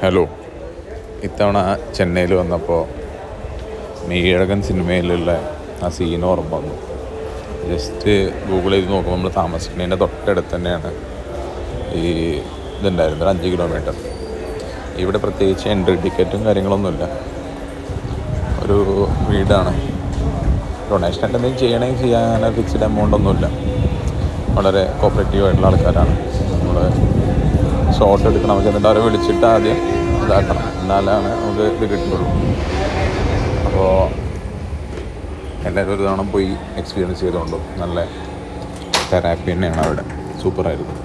Hello, ഇത്തവണ ചെന്നൈയിൽ വന്നപ്പോൾ മെയ്യഴകൻ സിനിമയിലുള്ള ആ സീൻ ഓർമ്മ വന്നു. ജസ്റ്റ് ഗൂഗിൾ ചെയ്ത് നോക്കുമ്പോൾ നമ്മൾ താമസിക്കുന്നതിൻ്റെ തൊട്ടടുത്ത് തന്നെയാണ് ഈ ഇതുണ്ടായിരുന്നത്, 5 കിലോമീറ്റർ. ഇവിടെ പ്രത്യേകിച്ച് എൻട്രി ടിക്കറ്റും കാര്യങ്ങളൊന്നുമില്ല. ഒരു വീടാണ്. ഡൊണേഷനായിട്ട് എന്തെങ്കിലും ചെയ്യണമെങ്കിൽ ചെയ്യാൻ ഫിക്സ്ഡ് എമൗണ്ട് ഒന്നുമില്ല. വളരെ കോപ്പറേറ്റീവായിട്ടുള്ള ആൾക്കാരാണ്. നമ്മൾ ഷോട്ട് എടുക്കണമെങ്കിൽ എന്നിട്ട് അവരെ വിളിച്ചിട്ട് ആദ്യം ഇതാക്കണം, എന്നാലാണ് നമുക്ക് ഇത് കിട്ടുള്ളൂ. അപ്പോൾ എല്ലാവരും ഒരു തവണ പോയി എക്സ്പീരിയൻസ് ചെയ്തുകൊണ്ടു. നല്ല തെറാപ്പി തന്നെയാണ് അവിടെ. സൂപ്പറായിരുന്നു.